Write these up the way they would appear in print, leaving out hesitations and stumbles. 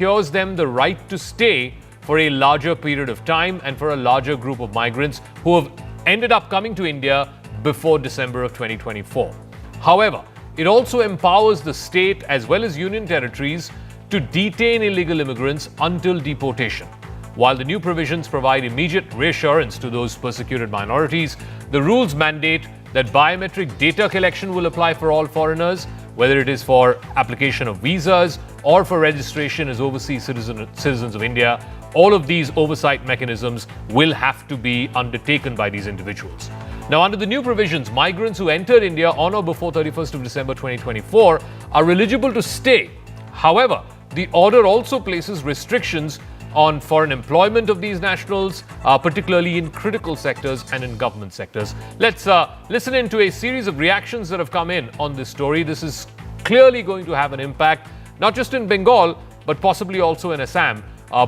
secures them the right to stay for a larger period of time and for a larger group of migrants who have ended up coming to India before December of 2024. However, it also empowers the state as well as union territories to detain illegal immigrants until deportation. While the new provisions provide immediate reassurance to those persecuted minorities, the rules mandate that biometric data collection will apply for all foreigners, whether it is for application of visas or for registration as overseas citizens of India. All of these oversight mechanisms will have to be undertaken by these individuals. Now, under the new provisions, migrants who entered India on or before 31st of December 2024 are eligible to stay. However, the order also places restrictions on foreign employment of these nationals, particularly in critical sectors and in government sectors. Let's listen in to a series of reactions that have come in on this story. This is clearly going to have an impact, not just in Bengal, but possibly also in Assam,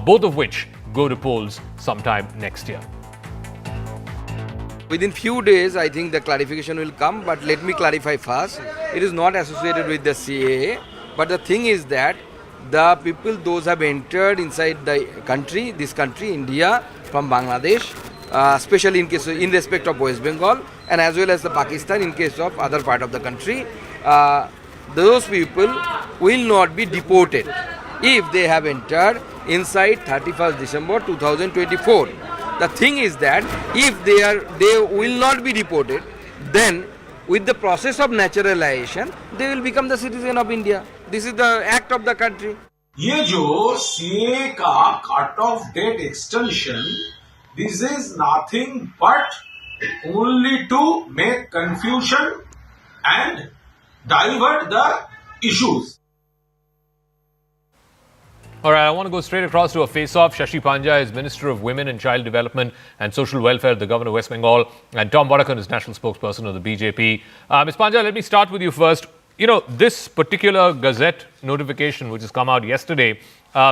both of which go to polls sometime next year. Within few days, I think the clarification will come, but let me clarify first. It is not associated with the CAA, but the thing is that the people, those have entered inside the country, this country, India, from Bangladesh, especially in respect of West Bengal, and as well as the Pakistan in case of other part of the country, those people will not be deported if they have entered inside 31st December 2024. The thing is that if they will not be deported, then with the process of naturalization, they will become the citizen of India. This is the act of the country. ये जो CA का cut off date extension, this is nothing but only to make confusion and divert the issues. All right, I want to go straight across to a face-off. Shashi Panja is Minister of Women and Child Development and Social Welfare, the Governor of West Bengal, and Tom Wadekar is National Spokesperson of the BJP. Ms. Panja, let me start with you first. You know, this particular Gazette notification, which has come out yesterday,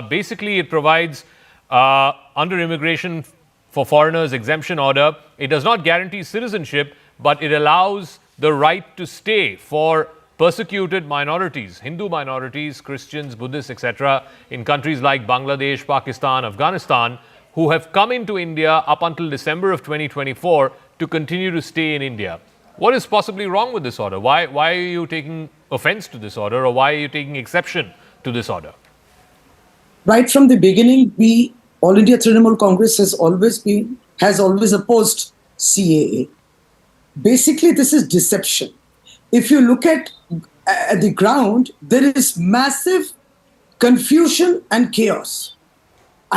basically it provides under immigration for foreigners exemption order. It does not guarantee citizenship, but it allows the right to stay for persecuted minorities, Hindu minorities, Christians, Buddhists, etc., in countries like Bangladesh, Pakistan, Afghanistan, who have come into India up until December of 2024 to continue to stay in India. What is possibly wrong with this order? Why are you taking offense to this order, or why are you taking exception to this order? Right from the beginning, All India Trinamool Congress has always opposed CAA. Basically, this is deception. If you look at the ground, there is massive confusion and chaos.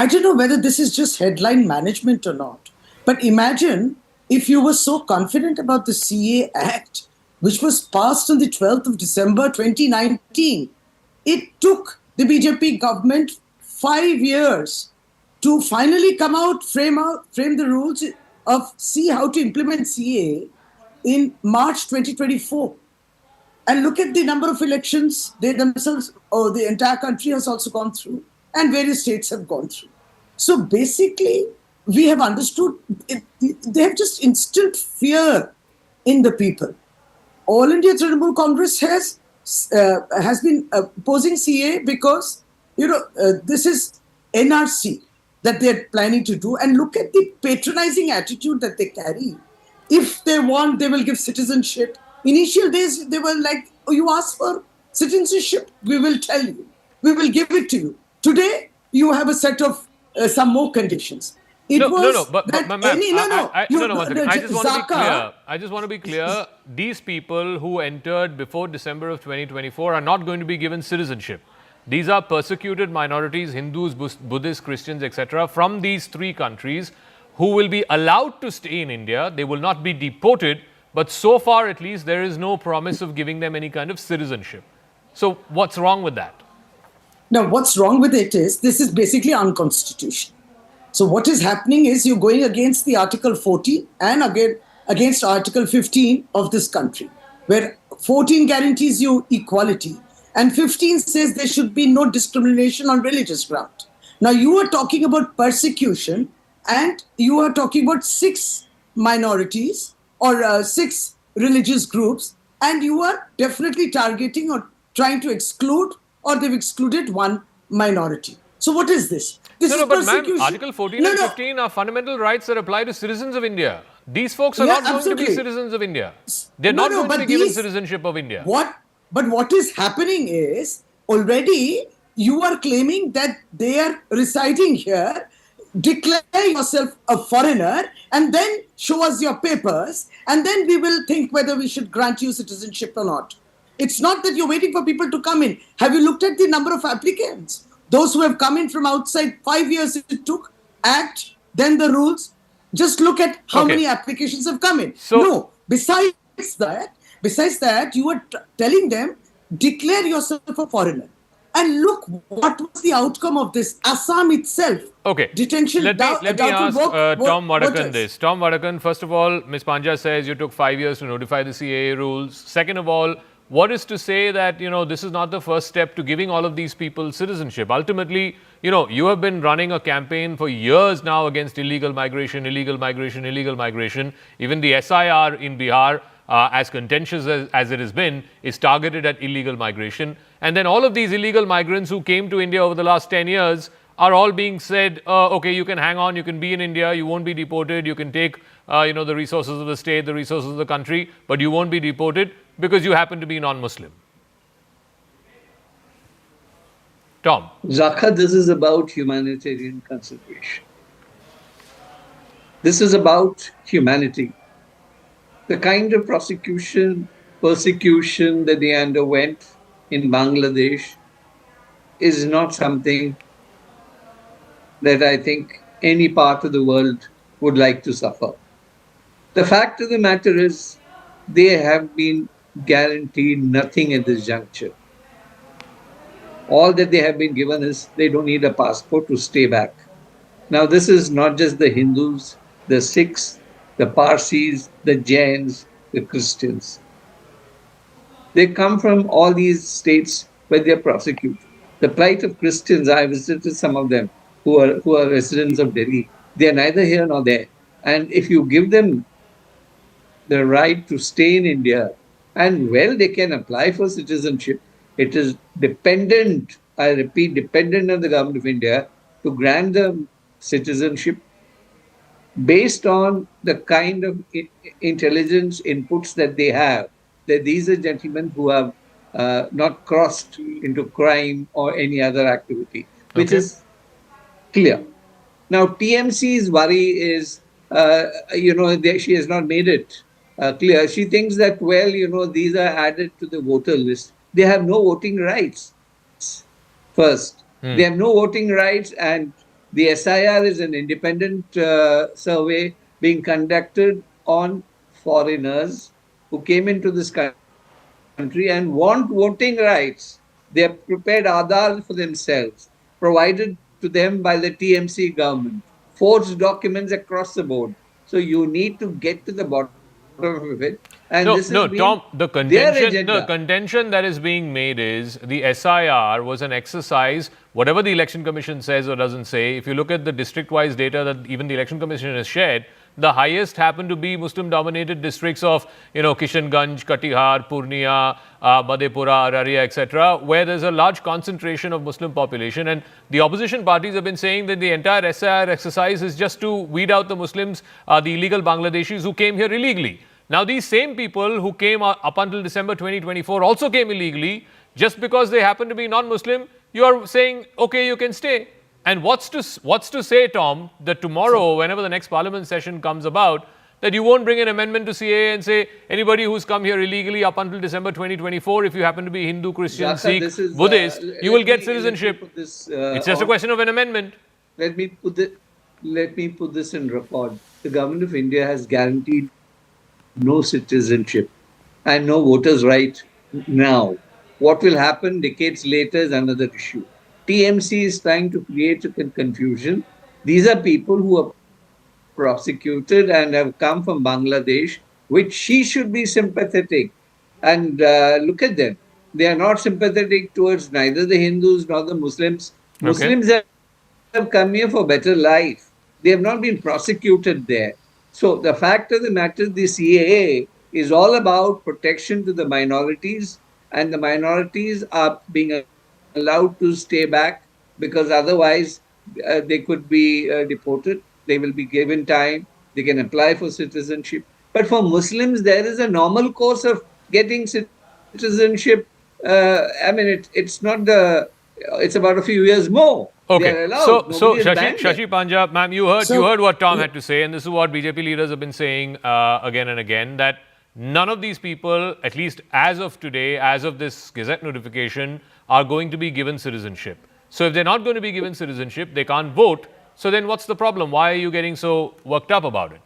I don't know whether this is just headline management or not, but imagine if you were so confident about the CA Act, which was passed on the 12th of December 2019. It took the BJP government 5 years to finally come out, frame the rules of how to implement CA in March 2024. And look at the number of elections they themselves, or the entire country has also gone through, and various states have gone through. So basically, we have understood, they have just instilled fear in the people. All India Trinamool Congress has been opposing CA because, this is NRC that they are planning to do. And look at the patronizing attitude that they carry. If they want, they will give citizenship. Initial days, they were like, you ask for citizenship, we will tell you. We will give it to you. Today, you have a set of some more conditions. I just want to be clear. These people who entered before December of 2024 are not going to be given citizenship. These are persecuted minorities, Hindus, Buddhists, Christians, etc., from these three countries who will be allowed to stay in India. They will not be deported. But so far, at least, there is no promise of giving them any kind of citizenship. So what's wrong with that? Now, what's wrong with it is, this is basically unconstitutional. So what is happening is you're going against the Article 14 and again against Article 15 of this country, where 14 guarantees you equality and 15 says there should be no discrimination on religious ground. Now, you are talking about persecution and you are talking about 6 minorities or 6 religious groups, and you are definitely targeting or trying to exclude, or they've excluded one minority. So what is this? This No, is no, but ma'am, persecution. Article 14 and 15 are fundamental rights that apply to citizens of India. These folks are Yeah, not going to be absolutely. citizens of India. They're No, not no, going to but be given these citizenship of India. But what is happening is already you are claiming that they are residing here. Declare yourself a foreigner and then show us your papers, and then we will think whether we should grant you citizenship or not. It's not that you're waiting for people to come in. Have you looked at the number of applicants? Those who have come in from outside, 5 years it took, Act, then the rules. Just look at how many applications have come in. So, no, besides that, you are telling them, declare yourself a foreigner. And look what was the outcome of this. Assam itself. okay. Detention. Let me ask Tom Vadakan this. Tom Vadakan, first of all, Ms. Panja says you took 5 years to notify the CAA rules. Second of all, what is to say that, this is not the first step to giving all of these people citizenship? Ultimately, you have been running a campaign for years now against illegal migration, illegal migration, illegal migration. Even the SIR in Bihar, as contentious as it has been, is targeted at illegal migration. And then all of these illegal migrants who came to India over the last 10 years are all being said, okay, you can hang on, you can be in India, you won't be deported, you can take, the resources of the state, the resources of the country, but you won't be deported because you happen to be non-Muslim. Tom. Zakka, this is about humanitarian consideration. This is about humanity. The kind of persecution that they underwent in Bangladesh is not something that I think any part of the world would like to suffer. The fact of the matter is, they have been guaranteed nothing at this juncture. All that they have been given is they don't need a passport to stay back. Now, this is not just the Hindus, the Sikhs, the Parsis, the Jains, the Christians. They come from all these states where they are prosecuted. The plight of Christians, I visited some of them who are residents of Delhi. They are neither here nor there. And if you give them the right to stay in India, and well, they can apply for citizenship. It is dependent, I repeat, dependent on the government of India to grant them citizenship based on the kind of intelligence inputs that they have, that these are gentlemen who have not crossed into crime or any other activity, which is clear. Now, TMC's worry is, she has not made it clear. She thinks that, well, these are added to the voter list. They have no voting rights. First, they have no voting rights, and the SIR is an independent survey being conducted on foreigners who came into this country and want voting rights. They have prepared Aadhaar for themselves, provided to them by the TMC government, forged documents across the board. So you need to get to the bottom of it. And Tom, the contention that is being made is the SIR was an exercise, whatever the Election Commission says or doesn't say. If you look at the district-wise data that even the Election Commission has shared, the highest happen to be Muslim-dominated districts of, Kishanganj, Katihar, Purnia, Madhepura, Araria, etc., where there's a large concentration of Muslim population. And the opposition parties have been saying that the entire SIR exercise is just to weed out the Muslims, the illegal Bangladeshis who came here illegally. Now, these same people who came up until December 2024 also came illegally. Just because they happen to be non-Muslim, you are saying, okay, you can stay. And what's to say, Tom, that tomorrow, whenever the next parliament session comes about, that you won't bring an amendment to CAA and say anybody who's come here illegally up until December 2024, if you happen to be Hindu, Christian, Zakka, Sikh, Buddhist, you will get citizenship. It's just a question of an amendment. Let me put this in record. The government of India has guaranteed no citizenship and no voters' right now. What will happen decades later is another issue. TMC is trying to create a confusion. These are people who are prosecuted and have come from Bangladesh, which she should be sympathetic. And look at them. They are not sympathetic towards neither the Hindus nor the Muslims. Muslims have come here for better life. They have not been prosecuted there. So the fact of the matter, the CAA is all about protection to the minorities, and the minorities are being allowed to stay back because otherwise they could be deported. They will be given time. They can apply for citizenship. But for Muslims, there is a normal course of getting citizenship. It's not the. It's about a few years more. They Okay, are allowed. so Nobody has banned them. Shashi Panja, ma'am, you heard So- what Tom had to say, and this is what BJP leaders have been saying again and again, that none of these people, at least as of today, as of this Gazette notification, are going to be given citizenship. So if they're not going to be given citizenship, they can't vote. So then what's the problem? Why are you getting so worked up about it?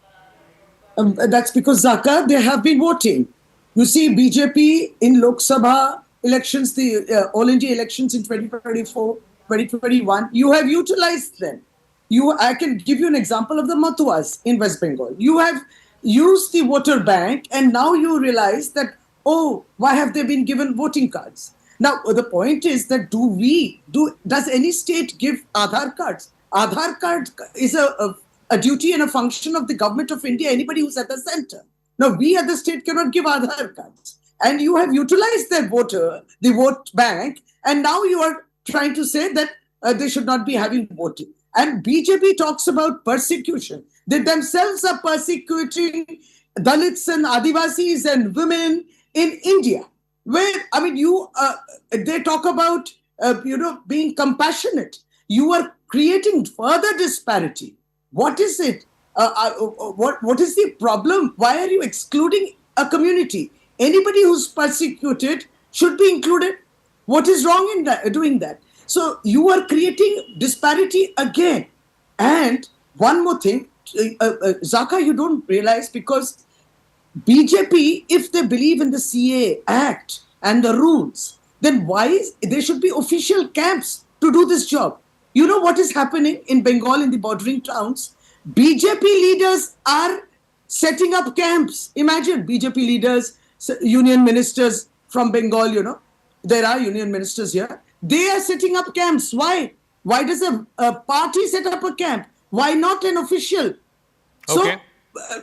That's because, Zakka, they have been voting. You see, BJP in Lok Sabha elections, the All India elections in 2024, 2021, you have utilized them. I can give you an example of the Matuas in West Bengal. You have used the voter bank, and now you realize that, oh, why have they been given voting cards? Now, the point is that does any state give Aadhaar cards? Aadhaar card is a duty and a function of the government of India, anybody who's at the center. Now, we at the state cannot give Aadhaar cards. And you have utilized the vote bank, and now you are trying to say that they should not be having voting. And BJP talks about persecution. They themselves are persecuting Dalits and Adivasis and women in India. Where, they talk about, being compassionate. You are creating further disparity. What is it? What is the problem? Why are you excluding a community? Anybody who's persecuted should be included. What is wrong in doing that? So you are creating disparity again. And one more thing, Zakka, you don't realize, because BJP, if they believe in the CA Act and the rules, then there should be official camps to do this job. You know what is happening in Bengal, in the bordering towns? BJP leaders are setting up camps. Imagine BJP leaders, union ministers from Bengal, there are union ministers here. They are setting up camps. Why? Why does a party set up a camp? Why not an official? Okay. So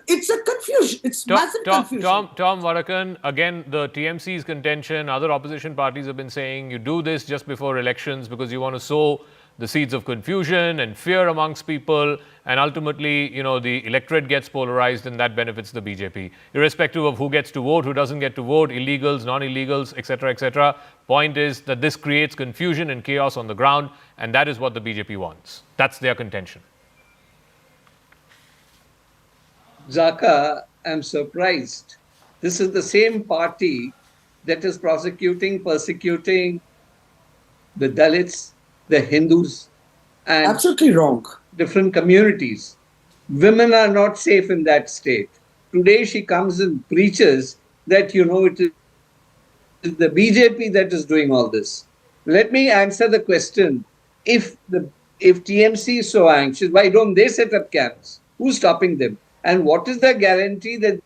it's a confusion. It's massive confusion. Tom Varakan, again, the TMC's contention, other opposition parties have been saying you do this just before elections because you want to sow the seeds of confusion and fear amongst people, and ultimately, the electorate gets polarized, and that benefits the BJP, irrespective of who gets to vote, who doesn't get to vote, illegals, non-illegals, etc., etc. Point is that this creates confusion and chaos on the ground, and that is what the BJP wants. That's their contention. Zakka, I'm surprised. This is the same party that is persecuting the Dalits, the Hindus, and absolutely wrong. Different communities. Women are not safe in that state. Today she comes and preaches that, it is the BJP that is doing all this. Let me answer the question. If TMC is so anxious, why don't they set up camps? Who's stopping them? And what is the guarantee that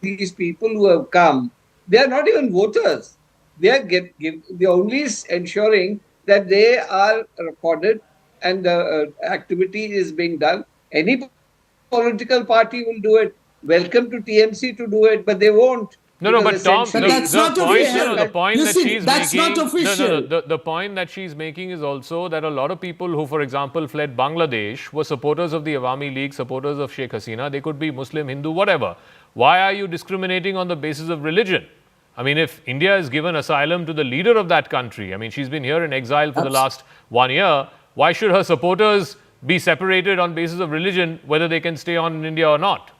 these people who have come, they are not even voters. They are only ensuring that they are recorded and the activity is being done. Any political party will do it. Welcome to TMC to do it, but they won't. No, but Tom, the point that she's making is also that a lot of people who, for example, fled Bangladesh were supporters of the Awami League, supporters of Sheikh Hasina. They could be Muslim, Hindu, whatever. Why are you discriminating on the basis of religion? I mean, if India has given asylum to the leader of that country, she's been here in exile for the last 1 year, why should her supporters be separated on basis of religion, whether they can stay on in India or not?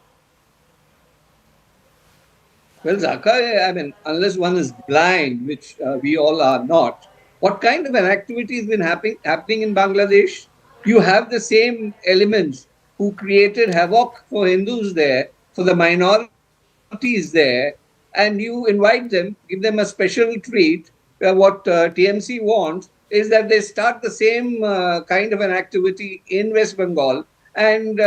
Well, Zakka, unless one is blind, which we all are not, what kind of an activity has been happening in Bangladesh? You have the same elements who created havoc for Hindus there, for the minorities there, and you invite them, give them a special treat. What TMC wants is that they start the same kind of an activity in West Bengal and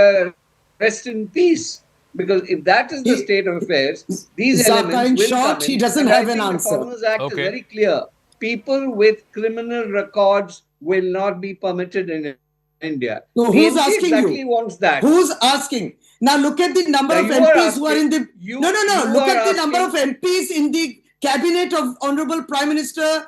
rest in peace. Because if that is the state of affairs, these elements will come in. He doesn't have an answer. The Foreigners Act is very clear. People with criminal records will not be permitted in India. No, who's asking exactly you? Wants that? Who's asking? Now look at the number of MPs who are in the... Look at the number of MPs in the cabinet of Honorable Prime Minister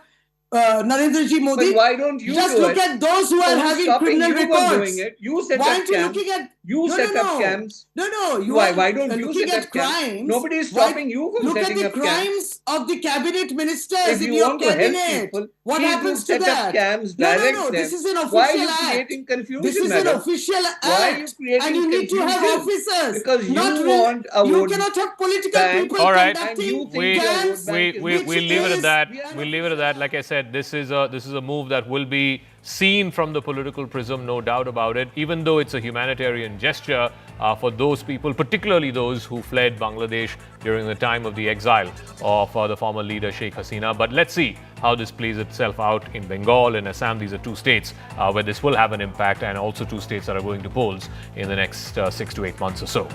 Narendra Ji Modi. But why don't you just do look it? at those who are having criminal you records. from doing it? You set Why up aren't you camps. looking at You set up camps. No. Why don't you looking set at up camps? crimes? Nobody is stopping you from setting up camps. Look at the crimes of the cabinet ministers If in you your want to help cabinet. people, What please happens do to set up that? camps, No. direct This them. is an official Why are you act. creating confusion, This is madam? an official act. Why are you creating and you need to have confusion? officers. Because you not want a You vote cannot have political bank. people All right. conducting And you think your camps. vote bank is- We'll leave it at that. we are We'll leave it at that. Like I said, this is a move that will be seen from the political prism, no doubt about it, even though it's a humanitarian gesture for those people, particularly those who fled Bangladesh during the time of the exile of the former leader Sheikh Hasina. But let's see how this plays itself out in Bengal and Assam. These are two states where this will have an impact, and also two states that are going to polls in the next 6 to 8 months or so.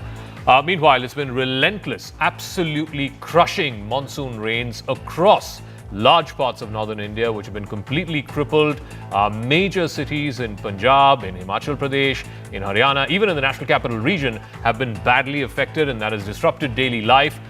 Meanwhile, it's been relentless, absolutely crushing monsoon rains across large parts of northern India, which have been completely crippled. Major cities in Punjab, in Himachal Pradesh, in Haryana, even in the National Capital Region have been badly affected, and that has disrupted daily life.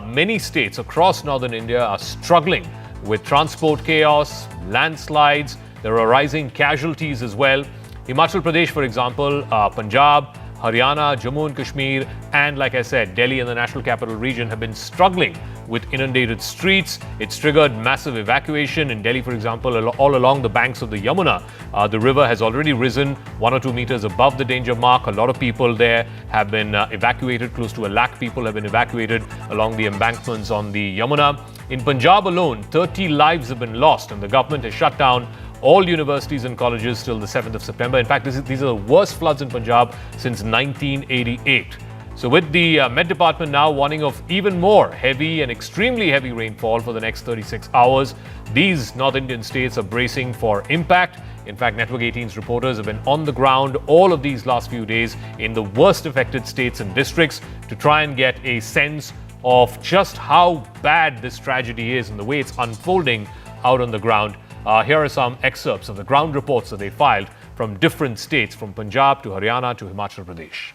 Many states across northern India are struggling with transport chaos, landslides. There are rising casualties as well. Himachal Pradesh, for example, Punjab, Haryana, Jammu and Kashmir, and like I said, Delhi and the National Capital Region have been struggling with inundated streets. It's triggered massive evacuation. In Delhi, for example, all along the banks of the Yamuna, the river has already risen 1 or 2 meters above the danger mark. A lot of people there have been evacuated. Close to 1 lakh people have been evacuated along the embankments on the Yamuna. In Punjab alone, 30 lives have been lost, and the government has shut down all universities and colleges till the 7th of September. In fact, these are the worst floods in Punjab since 1988. So with the Met Department now warning of even more heavy and extremely heavy rainfall for the next 36 hours, these North Indian states are bracing for impact. In fact, Network 18's reporters have been on the ground all of these last few days in the worst affected states and districts to try and get a sense of just how bad this tragedy is and the way it's unfolding out on the ground. Here are some excerpts of the ground reports that they filed from different states, from Punjab to Haryana to Himachal Pradesh.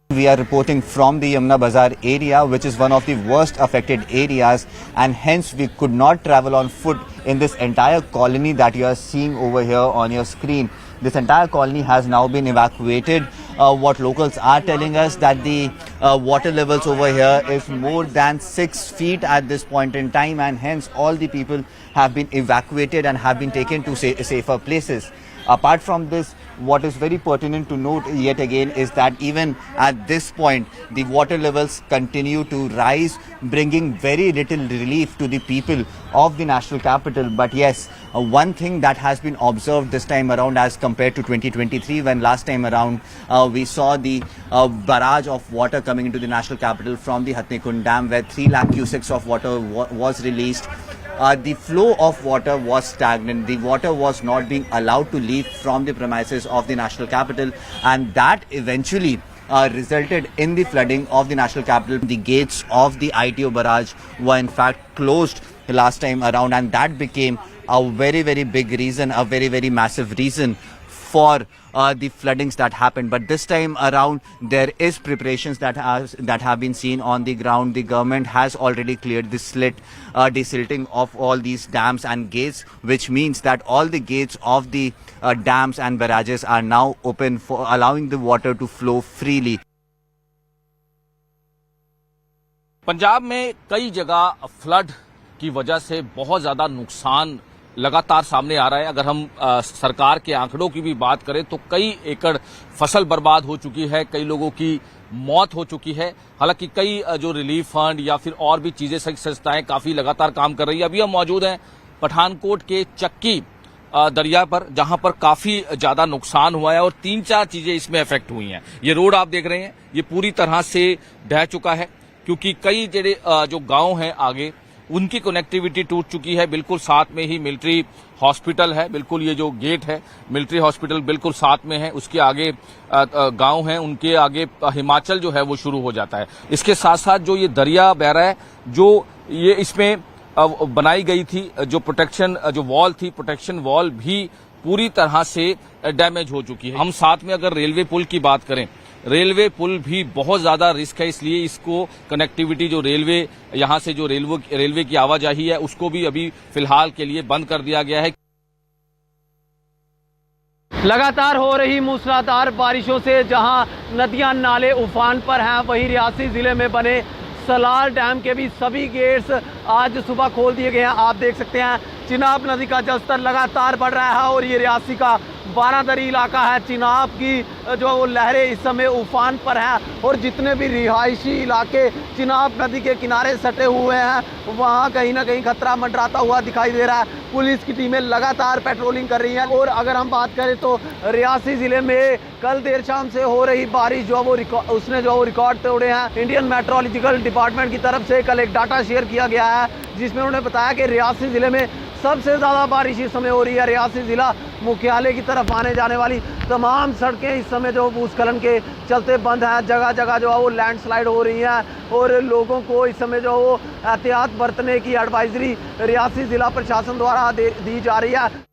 We are reporting from the Yamuna Bazar area, which is one of the worst affected areas, and hence we could not travel on foot in this entire colony that you are seeing over here on your screen. This entire colony has now been evacuated. What locals are telling us that the water levels over here is more than 6 feet at this point in time, and hence all the people have been evacuated and have been taken to safer places. Apart from this, what is very pertinent to note yet again is that even at this point, the water levels continue to rise, bringing very little relief to the people of the national capital. But yes, one thing that has been observed this time around as compared to 2023, when last time around we saw the barrage of water coming into the national capital from the Hatnikund Dam, where 3 lakh cusecs of water was released. The flow of water was stagnant. The water was not being allowed to leave from the premises of the national capital, and that eventually resulted in the flooding of the national capital. The gates of the ITO barrage were in fact closed last time around, and that became a very, very big reason, a very, very massive reason for the floodings that happened. But this time around, there is preparations that have been seen on the ground. The government has already cleared the desilting of all these dams and gates, which means that all the gates of the dams and barrages are now open for allowing the water to flow freely. Punjab में कई जगह flood की वजह से बहुत ज्यादा नुकसान लगातार सामने आ रहा है। अगर हम सरकार के आंकड़ों की भी बात करें तो कई एकड़ फसल बर्बाद हो चुकी है, कई लोगों की मौत हो चुकी है। हालांकि कई जो रिलीफ फंड या फिर और भी चीजें संस्थाएं काफी लगातार काम कर रही है। अभी हम मौजूद हैं पठानकोट के चक्की दरिया पर, जहां पर काफी ज्यादा नुकसान हुआ है और 3-4 चीजें इसमें इफेक्ट हुई हैं। ये रोड आप देख रहे हैं, ये पूरी तरह से ढह चुका है, क्योंकि कई जो गांव हैं आगे, उनकी कनेक्टिविटी टूट चुकी है। बिल्कुल साथ में ही मिलिट्री हॉस्पिटल है, बिल्कुल ये जो गेट है मिलिट्री हॉस्पिटल बिल्कुल साथ में है, उसके आगे गांव हैं, उनके आगे हिमाचल जो है वो शुरू हो जाता है। इसके साथ साथ जो ये दरिया बह रहा है, जो ये इसमें बनाई गई थी जो प्रोटेक्शन जो वॉल थी, प्रोटेक्शन वॉल भी पूरी तरह से डैमेज हो चुकी है। हम साथ में अगर रेलवे पुल की बात करें रेलवे पुल भी बहुत ज्यादा रिस्क है, इसलिए इसको कनेक्टिविटी जो रेलवे यहां से जो रेलवे की आवाजाही है उसको भी अभी फिलहाल के लिए बंद कर दिया गया है। लगातार हो रही मूसलाधार बारिशों से जहां नदियां नाले उफान पर हैं, वहीं रियासी जिले में बने सलाल डैम के भी सभी गेट्स आज सुबह खोल दिए गए हैं। आप देख सकते हैं चिनाब नदी का जलस्तर लगातार बढ़ रहा है और ये रियासी का बारादरी इलाका है। चिनाब की जो वो लहरें इस समय उफान पर हैं और जितने भी रिहायशी इलाके चिनाब नदी के किनारे सटे हुए हैं वहाँ कहीं ना कहीं खतरा मंडराता हुआ दिखाई दे रहा है। पुलिस की टीमें लगातार पेट्रोलिंग कर रही हैं। और अगर हम बात करें तो रियासी ज़िले में कल देर शाम से हो रही बारिश जो वो रिकॉर्ड तोड़े हैं। इंडियन मेट्रोलॉजिकल डिपार्टमेंट की तरफ से कल एक डाटा शेयर किया गया है जिसमें उन्होंने बताया कि रियासी ज़िले में सबसे ज़्यादा बारिश इस समय हो रही है। रियासी ज़िला मुख्यालय की तरफ आने जाने वाली तमाम सड़कें इस समय जो भूस्खलन के चलते बंद हैं। जगह जगह जो है वो लैंडस्लाइड हो रही हैं और लोगों को इस समय जो वो एहतियात बरतने की एडवाइजरी रियासी ज़िला प्रशासन द्वारा दी जा रही है।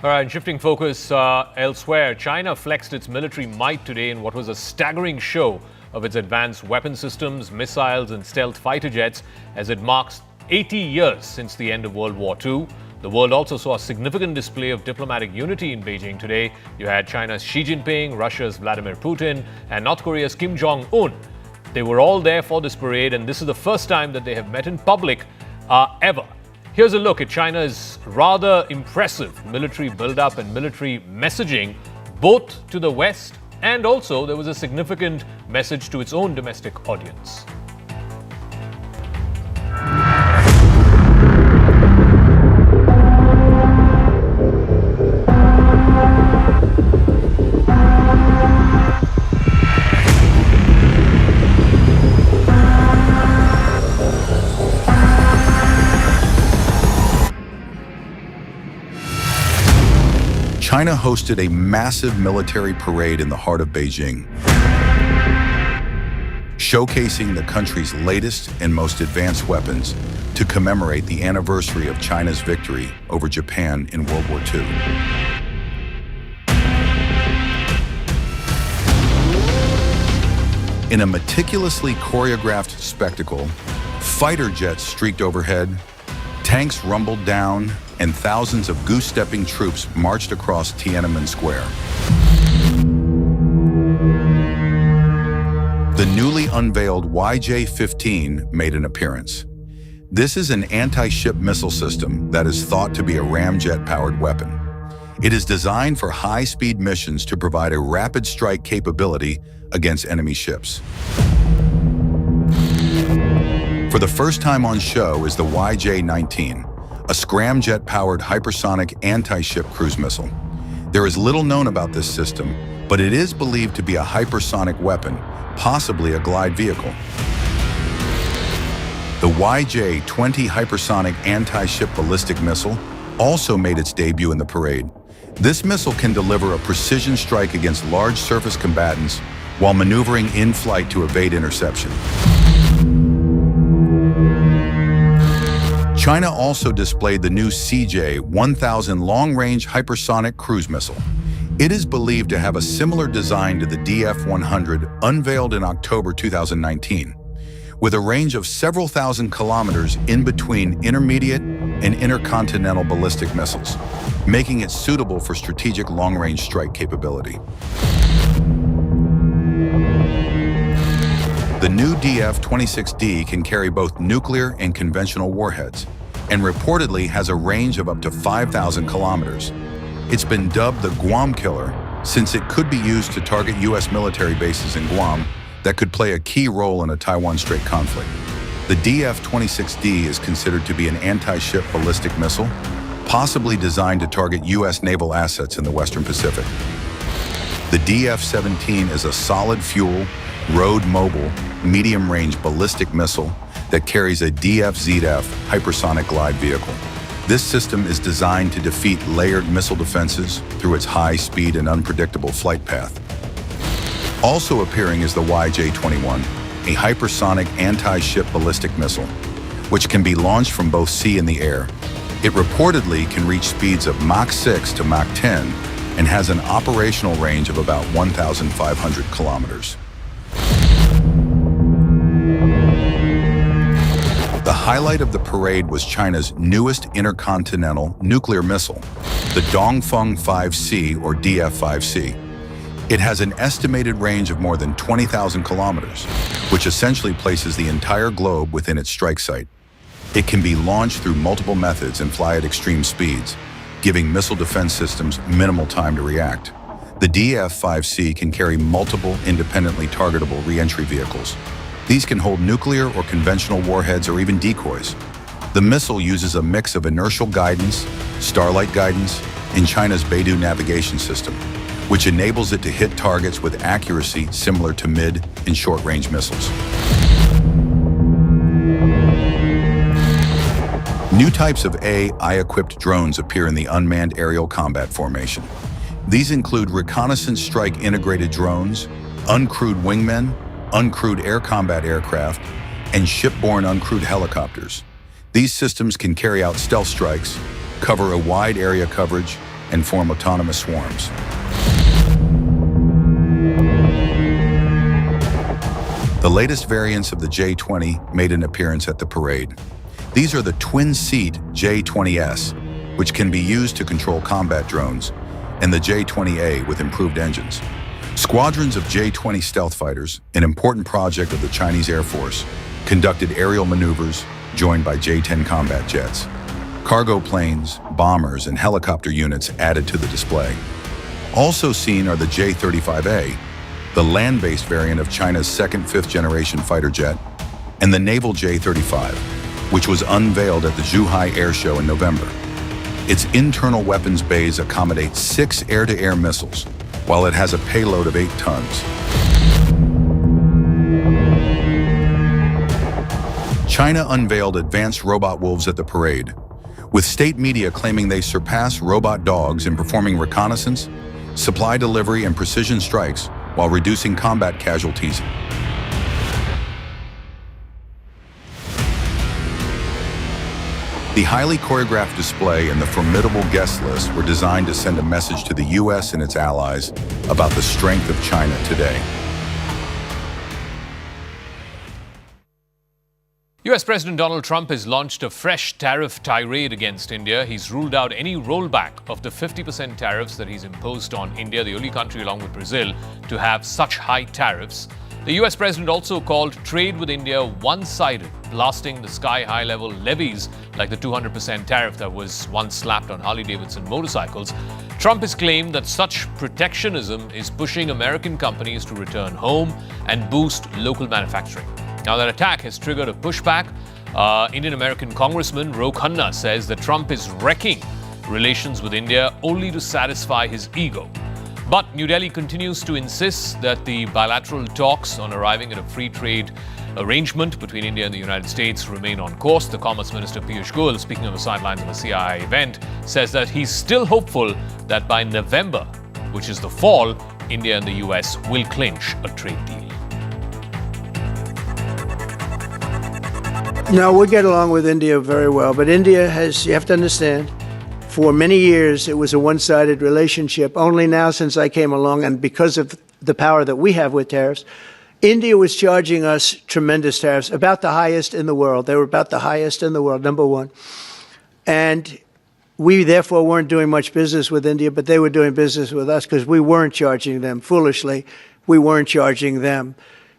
All right, shifting focus elsewhere, China flexed its military might today in what was a staggering show of its advanced weapon systems, missiles and stealth fighter jets as it marks 80 years since the end of World War II. The world also saw a significant display of diplomatic unity in Beijing today. You had China's Xi Jinping, Russia's Vladimir Putin and North Korea's Kim Jong-un. They were all there for this parade and this is the first time that they have met in public ever. Here's a look at China's rather impressive military build-up and military messaging, both to the West and also there was a significant message to its own domestic audience. China hosted a massive military parade in the heart of Beijing, showcasing the country's latest and most advanced weapons to commemorate the anniversary of China's victory over Japan in World War II. In a meticulously choreographed spectacle, fighter jets streaked overhead, tanks rumbled down, and thousands of goose-stepping troops marched across Tiananmen Square. The newly unveiled YJ-15 made an appearance. This is an anti-ship missile system that is thought to be a ramjet-powered weapon. It is designed for high-speed missions to provide a rapid strike capability against enemy ships. For the first time on show is the YJ-19, a scramjet-powered hypersonic anti-ship cruise missile. There is little known about this system, but it is believed to be a hypersonic weapon, possibly a glide vehicle. The YJ-20 hypersonic anti-ship ballistic missile also made its debut in the parade. This missile can deliver a precision strike against large surface combatants while maneuvering in flight to evade interception. China also displayed the new CJ-1000 long-range hypersonic cruise missile. It is believed to have a similar design to the DF-100 unveiled in October 2019, with a range of several thousand kilometers in between intermediate and intercontinental ballistic missiles, making it suitable for strategic long-range strike capability. The new DF-26D can carry both nuclear and conventional warheads, and reportedly has a range of up to 5,000 kilometers. It's been dubbed the Guam Killer since it could be used to target U.S. military bases in Guam that could play a key role in a Taiwan Strait conflict. The DF-26D is considered to be an anti-ship ballistic missile, possibly designed to target U.S. naval assets in the Western Pacific. The DF-17 is a solid fuel, road-mobile, medium-range ballistic missile that carries a DF-ZDF hypersonic glide vehicle. This system is designed to defeat layered missile defenses through its high speed and unpredictable flight path. Also appearing is the YJ-21, a hypersonic anti-ship ballistic missile, which can be launched from both sea and the air. It reportedly can reach speeds of Mach 6 to Mach 10 and has an operational range of about 1,500 kilometers. The highlight of the parade was China's newest intercontinental nuclear missile, the Dongfeng 5C or DF-5C. It has an estimated range of more than 20,000 kilometers, which essentially places the entire globe within its strike site. It can be launched through multiple methods and fly at extreme speeds, giving missile defense systems minimal time to react. The DF-5C can carry multiple independently targetable re-entry vehicles. These can hold nuclear or conventional warheads or even decoys. The missile uses a mix of inertial guidance, starlight guidance, and China's Beidou navigation system, which enables it to hit targets with accuracy similar to mid- and short-range missiles. New types of AI-equipped drones appear in the unmanned aerial combat formation. These include reconnaissance strike integrated drones, uncrewed wingmen, uncrewed air combat aircraft, and shipborne uncrewed helicopters. These systems can carry out stealth strikes, cover a wide area coverage, and form autonomous swarms. The latest variants of the J-20 made an appearance at the parade. These are the twin-seat J-20S, which can be used to control combat drones, and the J-20A with improved engines. Squadrons of J-20 stealth fighters, an important project of the Chinese Air Force, conducted aerial maneuvers joined by J-10 combat jets. Cargo planes, bombers, and helicopter units added to the display. Also seen are the J-35A, the land-based variant of China's second fifth-generation fighter jet, and the naval J-35, which was unveiled at the Zhuhai Air Show in November. Its internal weapons bays accommodate 6 air-to-air missiles, while it has a payload of 8 tons. China unveiled advanced robot wolves at the parade, with state media claiming they surpass robot dogs in performing reconnaissance, supply delivery, and precision strikes while reducing combat casualties. The highly choreographed display and the formidable guest list were designed to send a message to the U.S. and its allies about the strength of China today. US President Donald Trump has launched a fresh tariff tirade against India. He's ruled out any rollback of the 50% tariffs that he's imposed on India, the only country along with Brazil to have such high tariffs. The US president also called trade with India one-sided, blasting the sky-high level levies like the 200% tariff that was once slapped on Harley-Davidson motorcycles. Trump has claimed that such protectionism is pushing American companies to return home and boost local manufacturing. Now, that attack has triggered a pushback. Indian-American Congressman Ro Khanna says that Trump is wrecking relations with India only to satisfy his ego. But New Delhi continues to insist that the bilateral talks on arriving at a free trade arrangement between India and the United States remain on course. The Commerce Minister Piyush Goyal, speaking on the sidelines of a CII event, says that he's still hopeful that by November, which is the fall, India and the US will clinch a trade deal. No, we get along with India very well, but India has, you have to understand, for many years it was a one-sided relationship. Only now, since I came along, and because of the power that we have with tariffs, India was charging us tremendous tariffs, about the highest in the world. They were about the highest in the world, number one. And we therefore weren't doing much business with India, but they were doing business with us because we weren't charging them. Foolishly, we weren't charging them.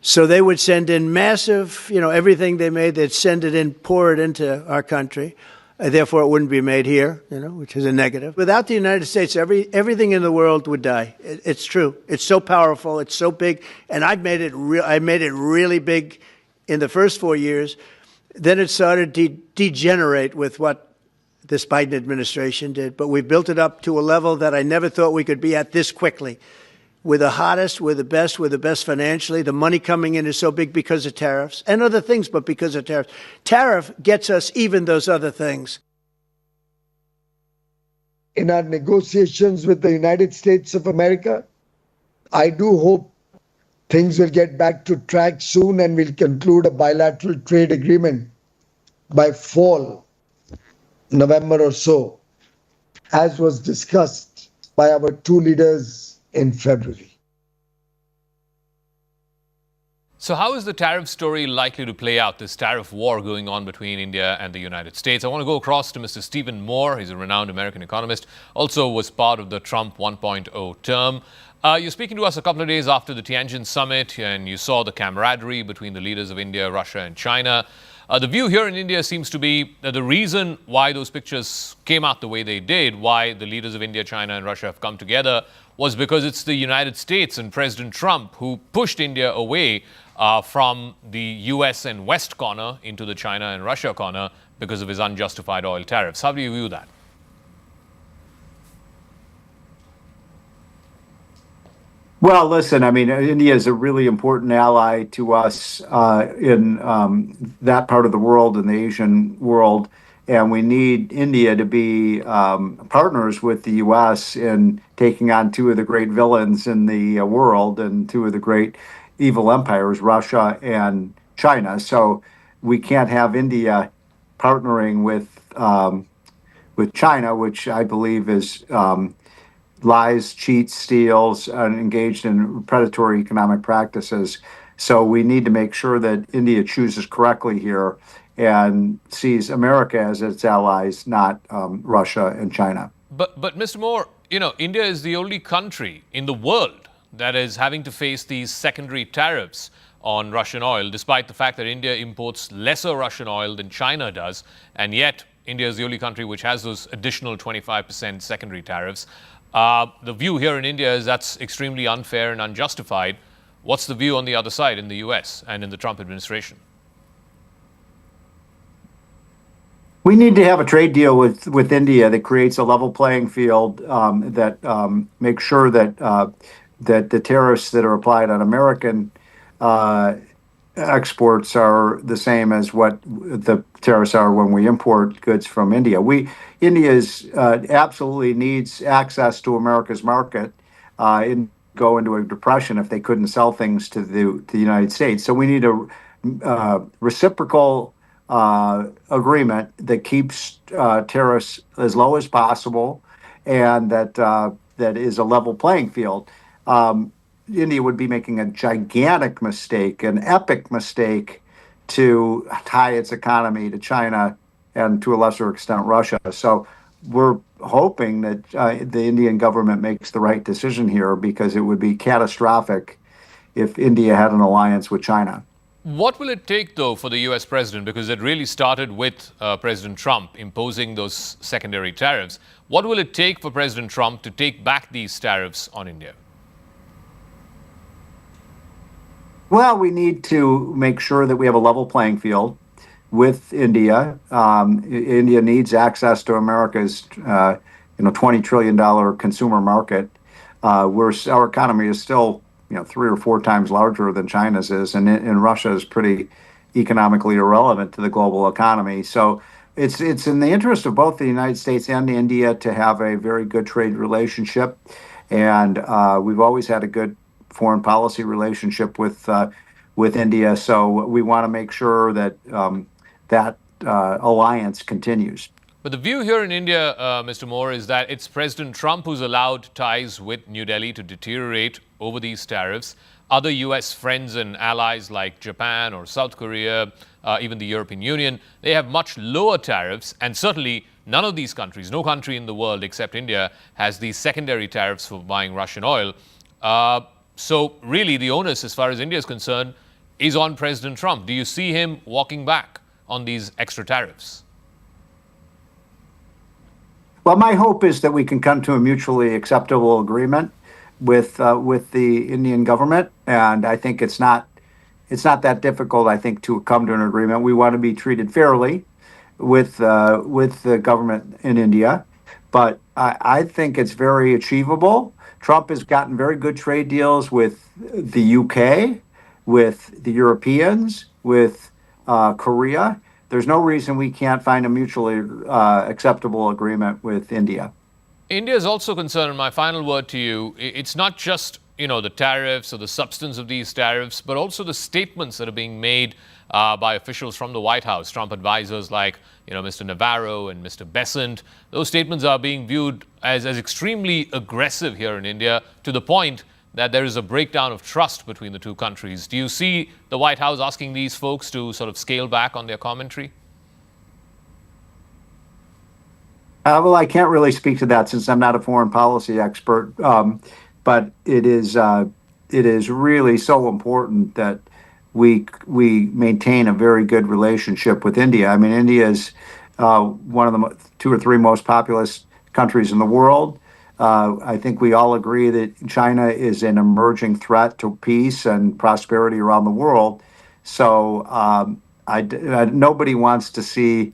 So they would send in massive, everything they made, they'd send it in, pour it into our country. Therefore, it wouldn't be made here, which is a negative. Without the United States, everything in the world would die. It's true. It's so powerful. It's so big. And I made it really big in the first 4 years. Then it started to degenerate with what this Biden administration did. But we built it up to a level that I never thought we could be at this quickly. We're the hottest, we're the best financially. The money coming in is so big because of tariffs and other things, but because of tariffs. Tariff gets us even those other things. In our negotiations with the United States of America, I do hope things will get back to track soon and we'll conclude a bilateral trade agreement by fall, November or so, as was discussed by our two leaders in February. So how is the tariff story likely to play out, this tariff war going on between India and the United States? I want to go across to Mr. Stephen Moore. He's a renowned American economist, also was part of the Trump 1.0 term. You're speaking to us a couple of days after the Tianjin summit, and you saw the camaraderie between the leaders of India, Russia, and China. The view here in India seems to be that the reason why those pictures came out the way they did, why the leaders of India, China, and Russia have come together, was because it's the United States and President Trump who pushed India away from the US and West corner into the China and Russia corner because of his unjustified oil tariffs. How do you view that? Well, listen, I mean, India is a really important ally to us in that part of the world, in the Asian world. And we need India to be partners with the U.S. in taking on two of the great villains in the world and two of the great evil empires, Russia and China. So we can't have India partnering with China, which I believe is lies, cheats, steals, and engaged in predatory economic practices. So we need to make sure that India chooses correctly here and sees America as its allies, not Russia and China. But Mr. Moore, you know, India is the only country in the world that is having to face these secondary tariffs on Russian oil, despite the fact that India imports lesser Russian oil than China does, and yet India is the only country which has those additional 25% secondary tariffs. The view here in India is that's extremely unfair and unjustified. What's the view on the other side in the US and in the Trump administration? We need to have a trade deal with India that creates a level playing field, that makes sure that that the tariffs that are applied on American exports are the same as what the tariffs are when we import goods from India. India absolutely needs access to America's market and go into a depression if they couldn't sell things to the United States. So we need a reciprocal agreement that keeps tariffs as low as possible and that is a level playing field. India would be making a gigantic mistake, an epic mistake, to tie its economy to China and to a lesser extent Russia. So we're hoping that the Indian government makes the right decision here, because it would be catastrophic if India had an alliance with China. What will it take, though, for the U.S. president, because it really started with President Trump imposing those secondary tariffs? What will it take for President Trump to take back these tariffs on India? Well, we need to make sure that we have a level playing field with India. India needs access to America's $20 trillion consumer market. Our economy is still 3 or 4 times larger than China's is, and Russia is pretty economically irrelevant to the global economy. So it's in the interest of both the United States and India to have a very good trade relationship, and we've always had a good foreign policy relationship with India. So we want to make sure that that alliance continues. But the view here in India, Mr. Moore, is that it's President Trump who's allowed ties with New Delhi to deteriorate over these tariffs. Other U.S. friends and allies like Japan or South Korea, even the European Union, they have much lower tariffs. And certainly none of these countries, no country in the world except India, has these secondary tariffs for buying Russian oil. So really the onus, as far as India is concerned, is on President Trump. Do you see him walking back on these extra tariffs? Well, my hope is that we can come to a mutually acceptable agreement with the Indian government, and I think it's not that difficult, I think, to come to an agreement. We want to be treated fairly with the government in India, but I think it's very achievable. Trump has gotten very good trade deals with the UK, with the Europeans, with Korea. There's no reason we can't find a mutually acceptable agreement with India. India is also concerned, and my final word to you, it's not just the tariffs or the substance of these tariffs, but also the statements that are being made by officials from the White House, Trump advisors like, Mr. Navarro and Mr. Besant. Those statements are being viewed as extremely aggressive here in India, to the point that there is a breakdown of trust between the two countries. Do you see the White House asking these folks to sort of scale back on their commentary? Well, I can't really speak to that since I'm not a foreign policy expert. But it is really so important that we maintain a very good relationship with India. I mean, India is one of the 2 or 3 most populous countries in the world. I think we all agree that China is an emerging threat to peace and prosperity around the world. So nobody wants to see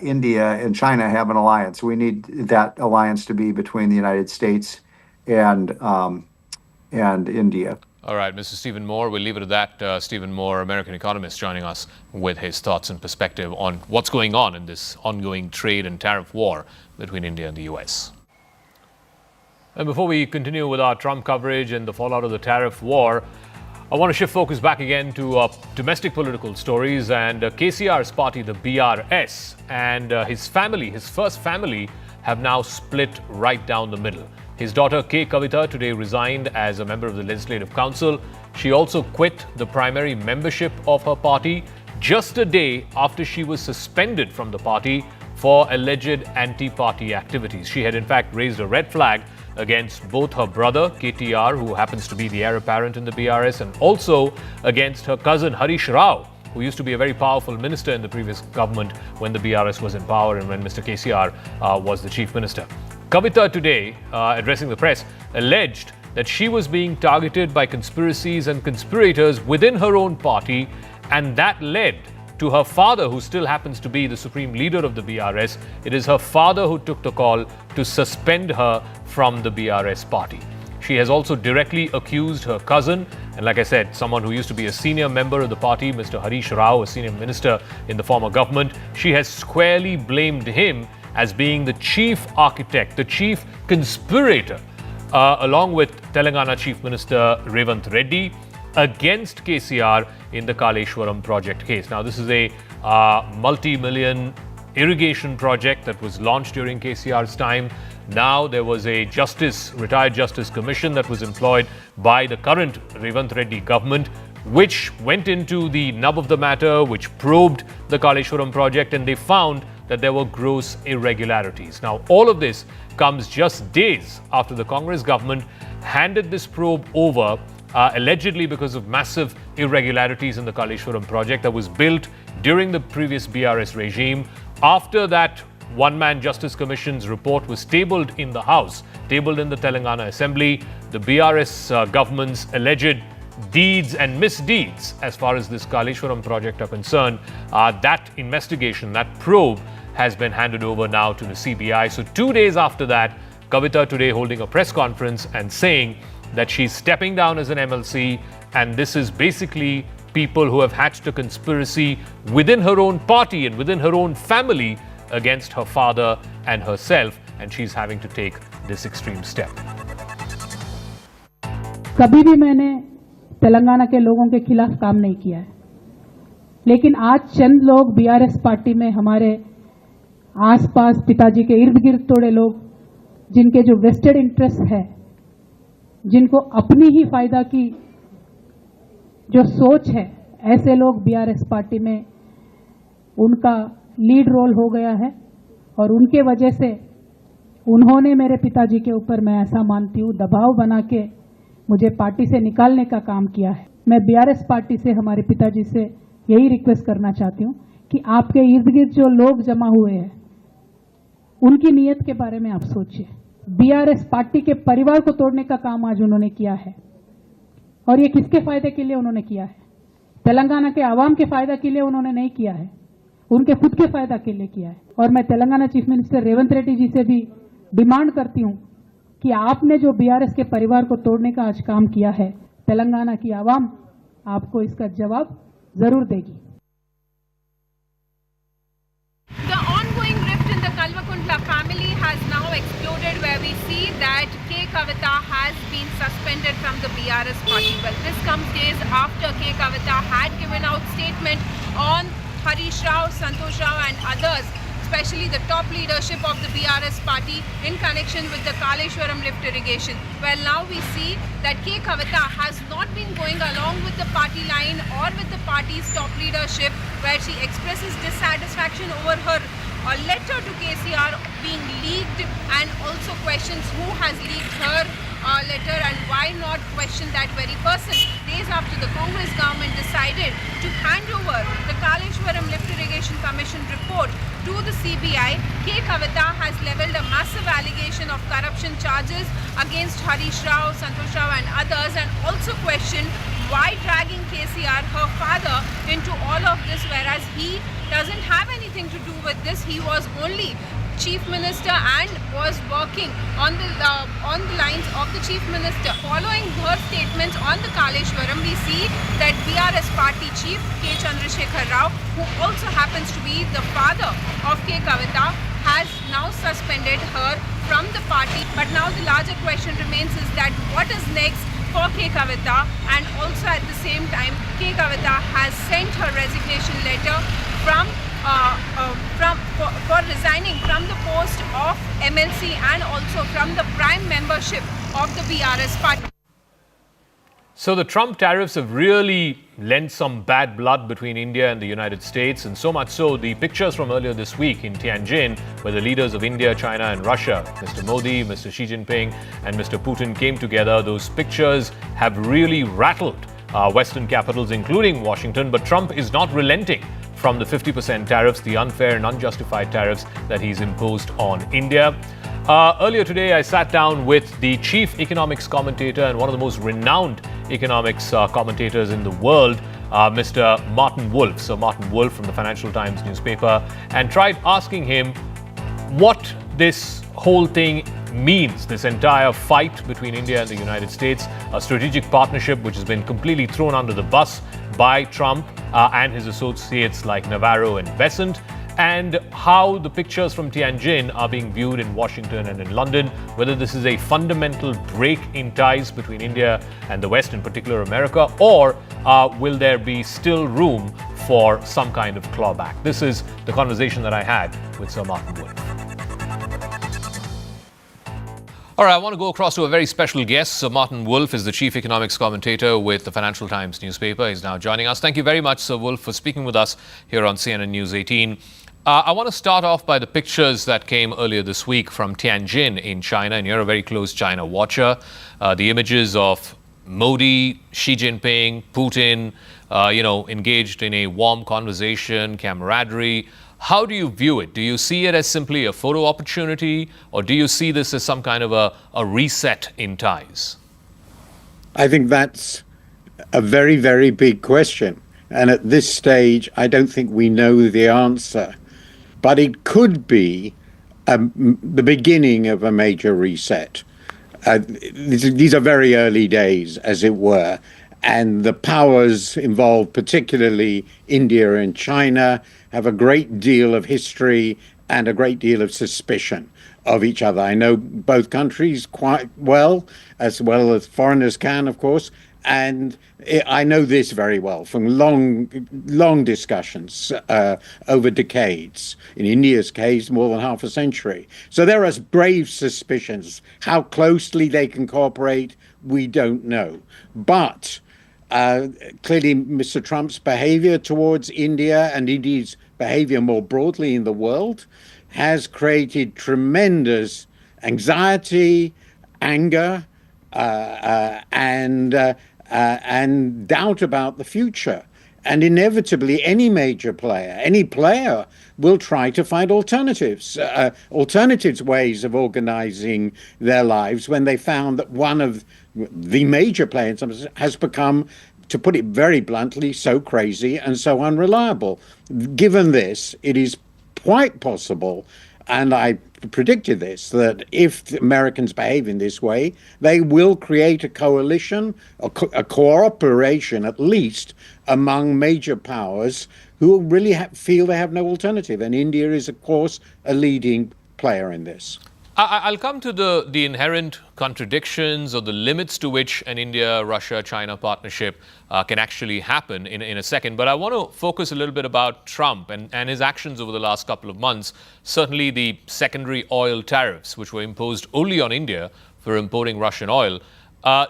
India and China have an alliance. We need that alliance to be between the United States and India. All right, Mr. Stephen Moore, we'll leave it at that. Stephen Moore, American economist, joining us with his thoughts and perspective on what's going on in this ongoing trade and tariff war between India and the US. And before we continue with our Trump coverage and the fallout of the tariff war, I want to shift focus back again to domestic political stories, and KCR's party, the BRS, and his family, his first family, have now split right down the middle. His daughter K. Kavita today resigned as a member of the Legislative Council. She also quit the primary membership of her party just a day after she was suspended from the party for alleged anti-party activities. She had in fact raised a red flag against both her brother, KTR, who happens to be the heir apparent in the BRS, and also against her cousin Harish Rao, who used to be a very powerful minister in the previous government when the BRS was in power and when Mr. KCR was the chief minister. Kavita today, addressing the press, alleged that she was being targeted by conspiracies and conspirators within her own party, and that led to her father, who still happens to be the supreme leader of the BRS. It is her father who took the call to suspend her from the BRS party. She has also directly accused her cousin, and like I said, someone who used to be a senior member of the party, Mr. Harish Rao, a senior minister in the former government. She has squarely blamed him as being the chief architect, the chief conspirator, along with Telangana Chief Minister Revanth Reddy, against KCR in the Kaleshwaram project case. Now, this is a multi-million irrigation project that was launched during KCR's time. Now, there was a retired justice commission that was employed by the current Revanth Reddy government, which went into the nub of the matter, which probed the Kaleshwaram project, and they found that there were gross irregularities. Now, all of this comes just days after the Congress government handed this probe over, allegedly because of massive irregularities in the Kaleshwaram project that was built during the previous BRS regime. After that one-man Justice Commission's report was tabled in the House, tabled in the Telangana Assembly, the BRS government's alleged deeds and misdeeds as far as this Kaleshwaram project are concerned, that investigation, that probe, has been handed over now to the CBI. So 2 days after that, Kavita today holding a press conference and saying that she's stepping down as an MLC, and this is basically people who have hatched a conspiracy within her own party and within her own family against her father and herself, and she's having to take this extreme step. कभी भी मैंने तेलंगाना के लोगों के खिलाफ काम नहीं किया है, लेकिन आज चंद लोग बीआरएस पार्टी में हमारे आसपास पिताजी के इर्द गिर्द थोड़े लोग, जिनके जो वेस्टेड इंटरेस्ट है, जिनको अपनी ही फायदा की जो सोच है, ऐसे लोग बीआरएस पार्टी में उनका लीड रोल हो गया है, और उनके वजह से उन्होंने मेरे पिताजी के ऊपर, मैं ऐसा मानती हूँ, दबाव बना के मुझे पार्टी से निकालने का काम किया है। मैं बीआरएस पार्टी से, हमारे पिताजी से यही रिक्वेस्ट करना चाहती हूँ कि आपके इर्द गिर्द जो लोग जमा हुए हैं, उनकी नीयत के बारे में आप सोचिए। बीआरएस पार्टी के परिवार को तोड़ने का काम आज उन्होंने किया है, और ये किसके फायदे के लिए उन्होंने किया है? तेलंगाना के आवाम के फायदा के लिए उन्होंने नहीं किया है, उनके खुद के फायदा के लिए किया है। और मैं तेलंगाना चीफ मिनिस्टर रेवंत रेड्डी जी से भी डिमांड करती हूं कि आपने जो बीआरएस के परिवार को तोड़ने का आज काम किया है, तेलंगाना की आवाम आपको इसका जवाब जरूर देगी। The ongoing rift in the Kalvakuntla family has now exploded, where we see that K. Kavita has been suspended from from the BRS party. Well, this comes days after K. Kavita had given out statement on Harish Rao, Santosh Rao and others, especially the top leadership of the BRS party in connection with the Kaleshwaram lift irrigation. Well, now we see that K. Kavita has not been going along with the party line or with the party's top leadership, where she expresses dissatisfaction over her letter to KCR being leaked and also questions who has leaked her letter and why not question that very person. Days after the Congress government decided to hand over the Kaleshwaram Lift Irrigation Commission report to the CBI, K. Kavita has levelled a massive allegation of corruption charges against Harish Rao, Santosh Rao and others, and also questioned why dragging KCR, her father, into all of this, whereas he doesn't have anything to do with this. He was only Chief Minister and was working on the lines of the Chief Minister. Following her statements on the Kaleshwaram, we see that BRS party chief K. Chandrasekhar Rao, who also happens to be the father of K. Kavita, has now suspended her from the party. But now the larger question remains is that what is next for K. Kavita, and also at the same time K. Kavita has sent her resignation letter for resigning from the post of MLC and also from the prime membership of the BRS party. So the Trump tariffs have really lent some bad blood between India and the United States, and so much so the pictures from earlier this week in Tianjin, where the leaders of India, China and Russia, Mr. Modi, Mr. Xi Jinping and Mr. Putin came together. Those pictures have really rattled Western capitals, including Washington, but Trump is not relenting from the 50% tariffs, the unfair and unjustified tariffs that he's imposed on India. Earlier today, I sat down with the chief economics commentator and one of the most renowned economics commentators in the world, Mr. Martin Wolf. So Martin Wolf from the Financial Times newspaper, and tried asking him what this whole thing means, this entire fight between India and the United States, a strategic partnership which has been completely thrown under the bus by Trump and his associates like Navarro and Besant, and how the pictures from Tianjin are being viewed in Washington and in London, whether this is a fundamental break in ties between India and the West, in particular America, or will there be still room for some kind of clawback? This is the conversation that I had with Sir Martin Wolf. All right, I want to go across to a very special guest. Sir Martin Wolf is the chief economics commentator with the Financial Times newspaper. He's now joining us. Thank you very much, Sir Wolf, for speaking with us here on CNN News 18. I want to start off by the pictures that came earlier this week from Tianjin in China, and you're a very close China watcher. The images of Modi, Xi Jinping, Putin, engaged in a warm conversation, camaraderie. How do you view it? Do you see it as simply a photo opportunity, or do you see this as some kind of a reset in ties? I think that's a very, very big question. And at this stage, I don't think we know the answer. But it could be the beginning of a major reset. These are very early days, as it were. And the powers involved, particularly India and China, have a great deal of history and a great deal of suspicion of each other. I know both countries quite well as foreigners can, of course. And I know this very well from long discussions over decades. In India's case, more than half a century. So there are brave suspicions. How closely they can cooperate, we don't know. But clearly, Mr. Trump's behavior towards India and India's behavior more broadly in the world has created tremendous anxiety, anger, and doubt about the future. And inevitably, any major player, any player will try to find alternatives ways of organizing their lives when they found that one of the major players has become, to put it very bluntly, so crazy and so unreliable. Given this, it is quite possible, and I predicted this, that if the Americans behave in this way, they will create a coalition, a cooperation at least, among major powers who really feel they have no alternative. And India is, of course, a leading player in this. I'll come to the inherent contradictions or the limits to which an India-Russia-China partnership can actually happen in a second. But I want to focus a little bit about Trump and his actions over the last couple of months. Certainly the secondary oil tariffs, which were imposed only on India for importing Russian oil.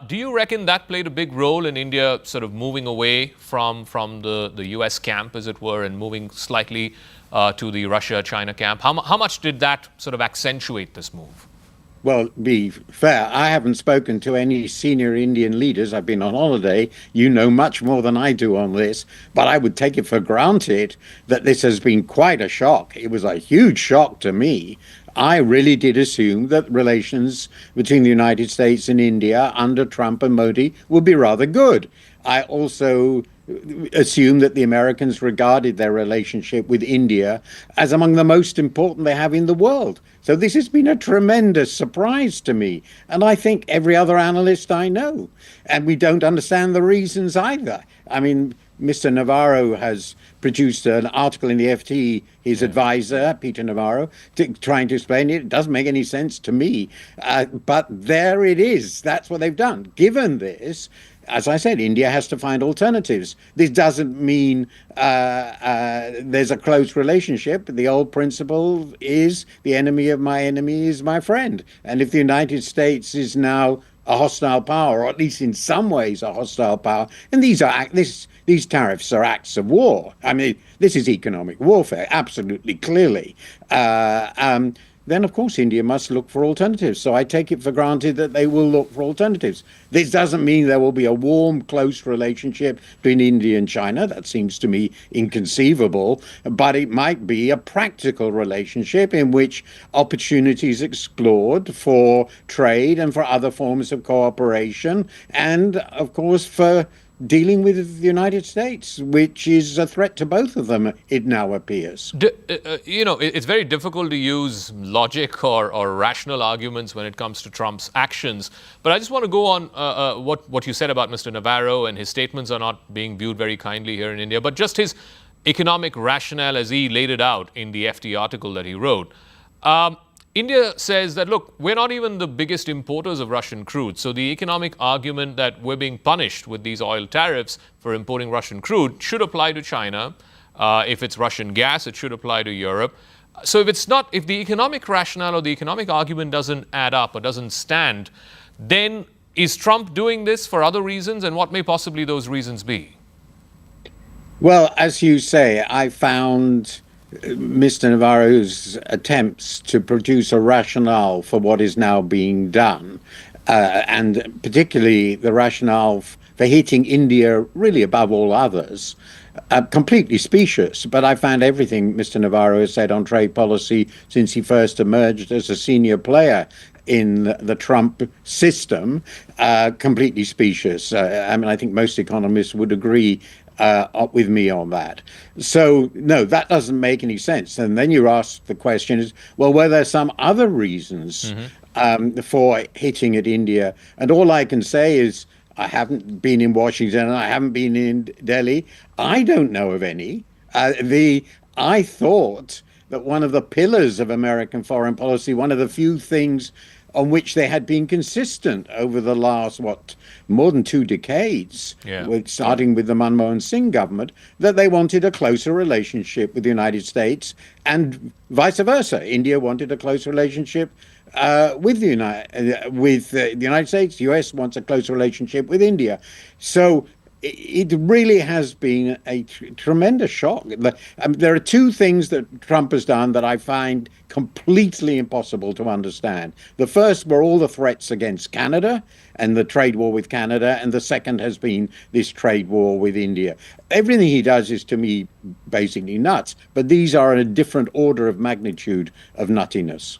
Do you reckon that played a big role in India sort of moving away from the US camp, as it were, and moving slightly to the Russia-China camp? How much did that sort of accentuate this move? Well, be fair, I haven't spoken to any senior Indian leaders. I've been on holiday. You know much more than I do on this, but I would take it for granted that this has been quite a shock. It was a huge shock to me. I really did assume that relations between the United States and India under Trump and Modi would be rather good. I also assume that the Americans regarded their relationship with India as among the most important they have in the world. So this has been a tremendous surprise to me, and I think every other analyst I know. And we don't understand the reasons either. I mean, Mr. Navarro has produced an article in the FT, his advisor, Peter Navarro, trying to explain it. It doesn't make any sense to me. But there it is. That's what they've done. Given this, as I said, India has to find alternatives. This doesn't mean there's a close relationship. The old principle is the enemy of my enemy is my friend. And if the United States is now a hostile power, or at least in some ways a hostile power, and these tariffs are acts of war. I mean, this is economic warfare, absolutely clearly. Then, of course, India must look for alternatives. So I take it for granted that they will look for alternatives. This doesn't mean there will be a warm, close relationship between India and China. That seems to me inconceivable. But it might be a practical relationship in which opportunities explored for trade and for other forms of cooperation. And, of course, for dealing with the United States, which is a threat to both of them, it now appears. It's very difficult to use logic or rational arguments when it comes to Trump's actions. But I just want to go on what you said about Mr. Navarro, and his statements are not being viewed very kindly here in India, but just his economic rationale as he laid it out in the FT article that he wrote. India says that, look, we're not even the biggest importers of Russian crude. So the economic argument that we're being punished with these oil tariffs for importing Russian crude should apply to China. If it's Russian gas, it should apply to Europe. So if the economic rationale or the economic argument doesn't add up or doesn't stand, then is Trump doing this for other reasons? And what may possibly those reasons be? Well, as you say, I found Mr. Navarro's attempts to produce a rationale for what is now being done, and particularly the rationale for hitting India really above all others, completely specious. But I found everything Mr. Navarro has said on trade policy since he first emerged as a senior player in the Trump system completely specious. I mean, I think most economists would agree with me on that. So, no, that doesn't make any sense. And then you ask the question is, well, were there some other reasons for hitting at India? And all I can say is, I haven't been in Washington, I haven't been in Delhi. I don't know of any. I thought that one of the pillars of American foreign policy, one of the few things on which they had been consistent over the last, more than 2 decades, starting with the Monsoon Singh government, that they wanted a closer relationship with the United States and vice versa. India wanted a close relationship with the United States. The US wants a close relationship with India. So it really has been a tremendous shock. There are 2 things that Trump has done that I find completely impossible to understand. The first were all the threats against Canada and the trade war with Canada, and the second has been this trade war with India. Everything he does is, to me, basically nuts, but these are in a different order of magnitude of nuttiness.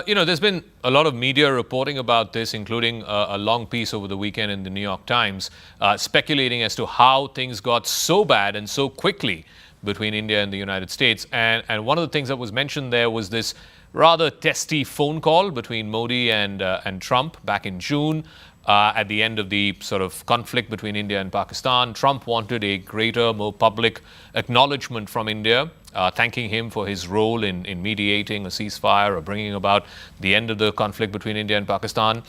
There's been a lot of media reporting about this, including a long piece over the weekend in the New York Times, speculating as to how things got so bad and so quickly between India and the United States. And one of the things that was mentioned there was this rather testy phone call between Modi and Trump back in June. at the end of the sort of conflict between India and Pakistan. Trump wanted a greater, more public acknowledgement from India, thanking him for his role in mediating a ceasefire or bringing about the end of the conflict between India and Pakistan.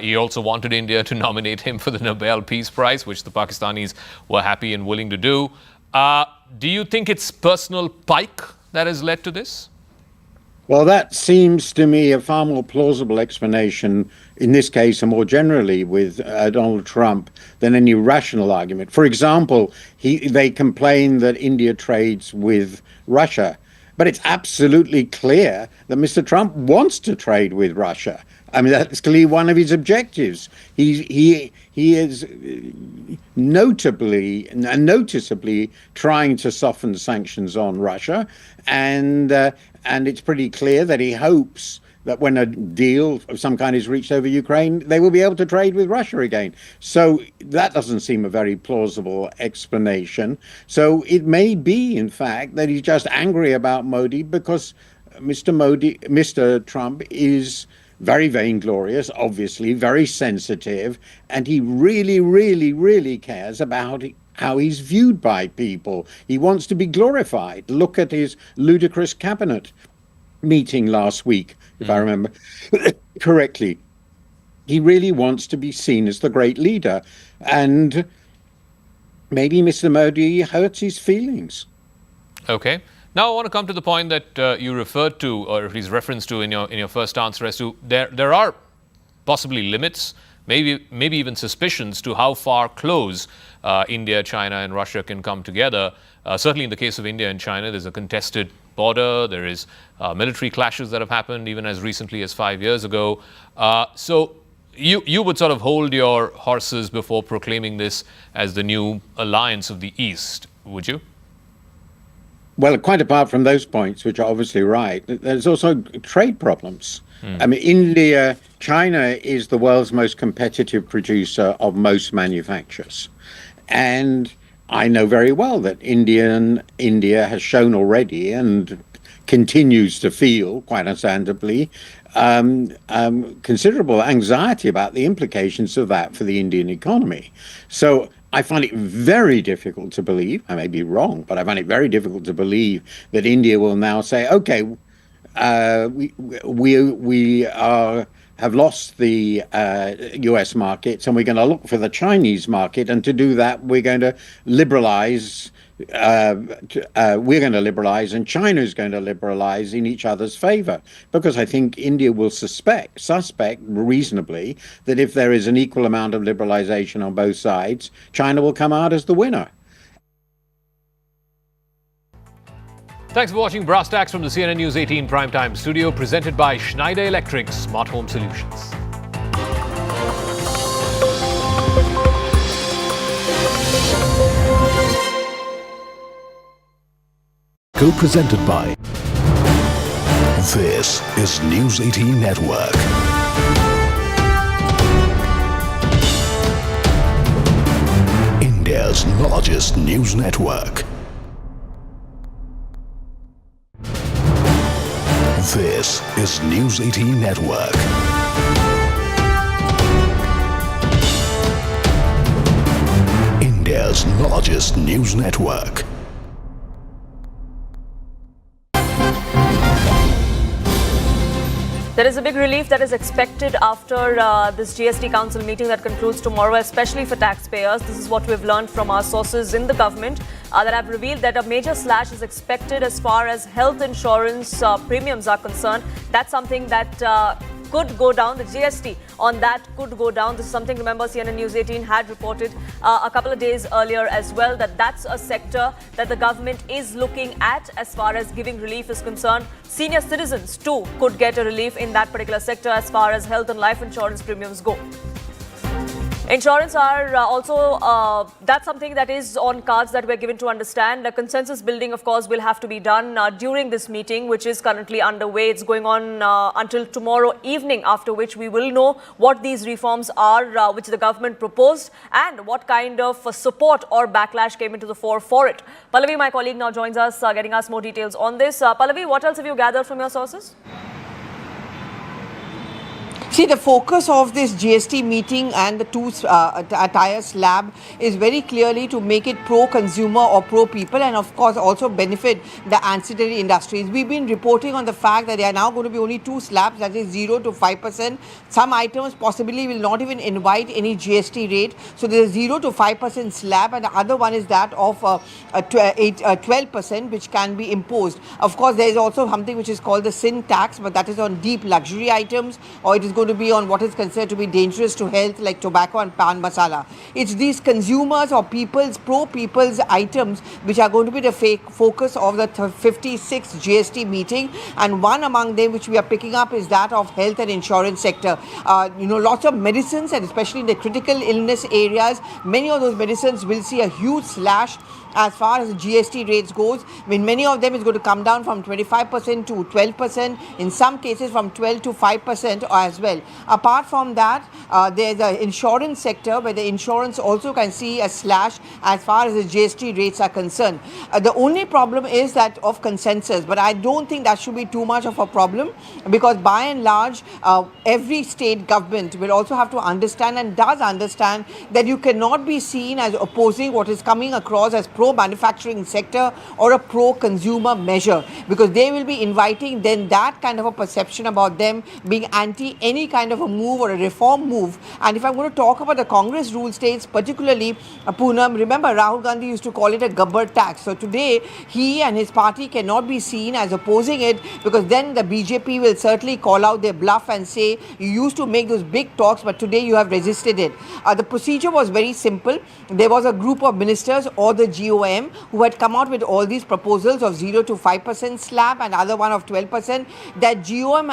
He also wanted India to nominate him for the Nobel Peace Prize, which the Pakistanis were happy and willing to do. Do you think it's personal pique that has led to this? Well, that seems to me a far more plausible explanation in this case and more generally with Donald Trump than any rational argument. For example, they complain that India trades with Russia, but it's absolutely clear that Mr. Trump wants to trade with Russia. I mean, that's clearly one of his objectives. He is noticeably trying to soften sanctions on Russia, and it's pretty clear that he hopes that when a deal of some kind is reached over Ukraine, they will be able to trade with Russia again. So that doesn't seem a very plausible explanation. So it may be, in fact, that he's just angry about Modi because Mr. Trump is very vainglorious, obviously, very sensitive, and he really, really, really cares about how he's viewed by people. He wants to be glorified. Look at his ludicrous cabinet meeting last week, if I remember correctly. He really wants to be seen as the great leader, and maybe Mr. Modi hurts his feelings. Okay. Now I want to come to the point that you referred to, or at least referenced to in your first answer, as to there are possibly limits, maybe even suspicions to how far close India, China, and Russia can come together. Certainly, in the case of India and China, there's a contested border. There is military clashes that have happened even as recently as 5 years ago. So you would sort of hold your horses before proclaiming this as the new alliance of the East, would you? Well, quite apart from those points, which are obviously right, there's also trade problems. I mean, China is the world's most competitive producer of most manufacturers. And I know very well that India has shown already and continues to feel, quite understandably, considerable anxiety about the implications of that for the Indian economy. So I find it very difficult to believe, I may be wrong, but I find it very difficult to believe that India will now say, okay, we have lost the US markets and we're going to look for the Chinese market, and to do that we're going to liberalize. We're going to liberalize and China is going to liberalize in each other's favor, because I think India will suspect reasonably that if there is an equal amount of liberalization on both sides, China will come out as the winner. Thanks for watching Brass Tacks from the CNN News 18 Primetime Studio, presented by Schneider Electric Smart Home Solutions. Co-presented by. This is News 18 Network. India's largest news network. This is News 18 Network. India's largest news network. There is a big relief that is expected after this GST Council meeting that concludes tomorrow, especially for taxpayers. This is what we've learned from our sources in the government that have revealed that a major slash is expected as far as health insurance premiums are concerned. That's something that could go down. The GST on that could go down. This is something, remember, CNN News 18 had reported a couple of days earlier as well, that that's a sector that the government is looking at as far as giving relief is concerned. Senior citizens too could get a relief in that particular sector as far as health and life insurance premiums go. Insurance are also, that's something that is on cards that we're given to understand. The consensus building, of course, will have to be done during this meeting, which is currently underway. It's going on until tomorrow evening, after which we will know what these reforms are, which the government proposed, and what kind of support or backlash came into the fore for it. Pallavi, my colleague, now joins us, getting us more details on this. Pallavi, what else have you gathered from your sources? See, the focus of this GST meeting and the two tire slab is very clearly to make it pro-consumer or pro-people, and of course also benefit the ancillary industries. We've been reporting on the fact that there are now going to be only two slabs, that is 0 to 5%. Some items possibly will not even invite any GST rate. So there's a 0 to 5% slab, and the other one is that of 12%, which can be imposed. Of course, there is also something which is called the sin tax, but that is on deep luxury items, or it is going to be on what is considered to be dangerous to health, like tobacco and pan masala. It's these consumers or people's, pro-people's items which are going to be the focus of the 56th GST meeting, and one among them which we are picking up is that of health and insurance sector. Lots of medicines, and especially in the critical illness areas, many of those medicines will see a huge slash as far as the GST rates goes. I mean, many of them is going to come down from 25% to 12%, in some cases from 12 to 5% as well. Apart from that, there's the insurance sector where the insurance also can see a slash as far as the GST rates are concerned. The only problem is that of consensus, but I don't think that should be too much of a problem, because by and large, every state government will also have to understand, and does understand, that you cannot be seen as opposing what is coming across as pro-manufacturing sector or a pro-consumer measure, because they will be inviting then that kind of a perception about them being anti any kind of a move or a reform move. And if I'm going to talk about the Congress rule states, particularly Poonam, remember Rahul Gandhi used to call it a gabbar tax. So today he and his party cannot be seen as opposing it, because then the BJP will certainly call out their bluff and say, you used to make those big talks, but today you have resisted it. The procedure was very simple. There was a group of ministers or the GOM who had come out with all these proposals of 0 to 5% slab and other one of 12%. That GOM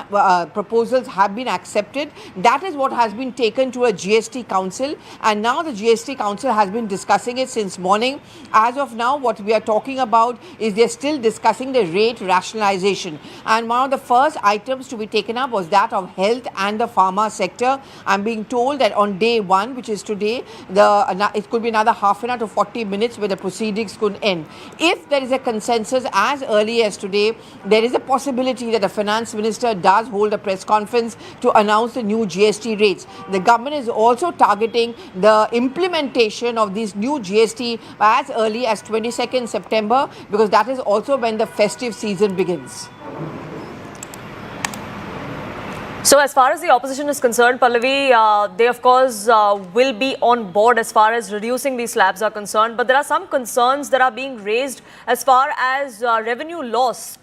proposals have been accepted. That is what has been taken to a GST council, and now the GST council has been discussing it since morning. As of now, what we are talking about is they're still discussing the rate rationalization, and one of the first items to be taken up was that of health and the pharma sector. I'm being told that on day one, which is today, it could be another half an hour to 40 minutes where the proceedings could end. If there is a consensus as early as today, there is a possibility that the finance minister does hold a press conference to announce the new GST rates. The government is also targeting the implementation of these new GST as early as 22nd September, because that is also when the festive season begins. So as far as the opposition is concerned, Pallavi, they of course will be on board as far as reducing these slabs are concerned. But there are some concerns that are being raised as far as revenue loss,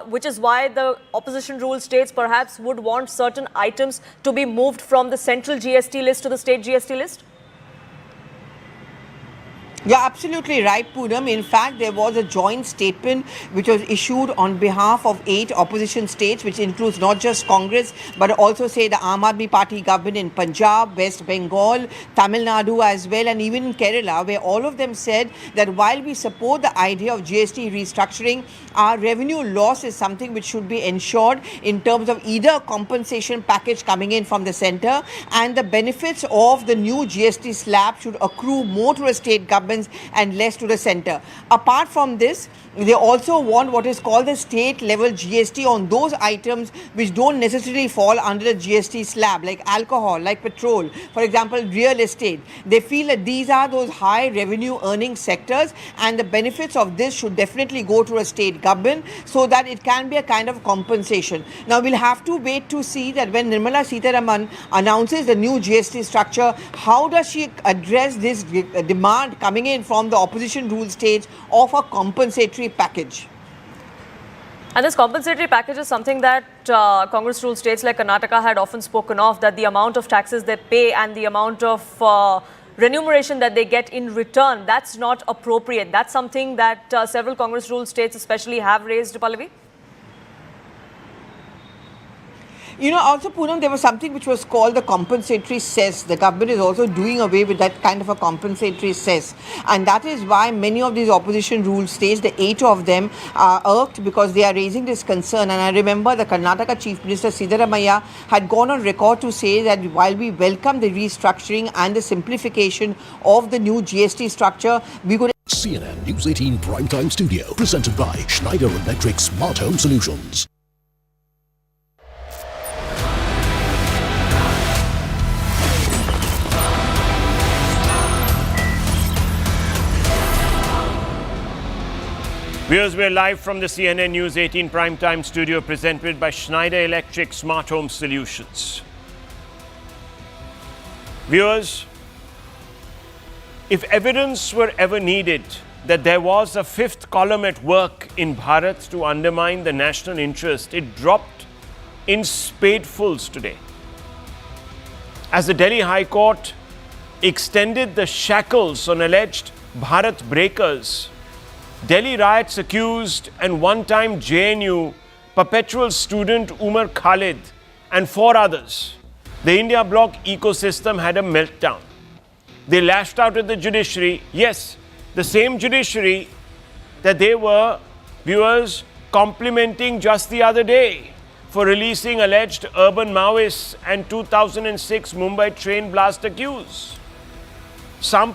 which is why the opposition rule states perhaps would want certain items to be moved from the central GST list to the state GST list. Yeah, absolutely right, Poonam. In fact, there was a joint statement which was issued on behalf of 8 opposition states, which includes not just Congress, but also, say, the Aam Aadmi Party government in Punjab, West Bengal, Tamil Nadu as well, and even in Kerala, where all of them said that while we support the idea of GST restructuring, our revenue loss is something which should be ensured in terms of either a compensation package coming in from the centre, and the benefits of the new GST slab should accrue more to the state government and less to the centre. Apart from this, they also want what is called the state level GST on those items which don't necessarily fall under the GST slab, like alcohol, like petrol, for example, real estate. They feel that these are those high revenue earning sectors, and the benefits of this should definitely go to a state government so that it can be a kind of compensation. Now we'll have to wait to see that when Nirmala Sitharaman announces the new GST structure, how does she address this demand coming in from the opposition rule states of a compensatory package. And this compensatory package is something that Congress rule states like Karnataka had often spoken of, that the amount of taxes they pay and the amount of remuneration that they get in return, that's not appropriate. That's something that several Congress rule states especially have raised, Pallavi. You know, also, Poonam, there was something which was called the compensatory cess. The government is also doing away with that kind of a compensatory cess. And that is why many of these opposition rule states, the 8 of them, are irked because they are raising this concern. And I remember the Karnataka Chief Minister Siddaramaiah had gone on record to say that while we welcome the restructuring and the simplification of the new GST structure, we could... CNN News 18 Primetime Studio, presented by Schneider Electric Smart Home Solutions. Viewers, we're live from the CNN News 18 Primetime Studio presented by Schneider Electric Smart Home Solutions. Viewers, if evidence were ever needed that there was a fifth column at work in Bharat to undermine the national interest, it dropped in spadefuls today. As the Delhi High Court extended the shackles on alleged Bharat breakers, Delhi riots accused and one-time JNU perpetual student Umar Khalid and 4 others, the India bloc ecosystem had a meltdown. They lashed out at the judiciary, yes, the same judiciary that they were, viewers, complimenting just the other day for releasing alleged urban Maoists and 2006 Mumbai train blast accused. Some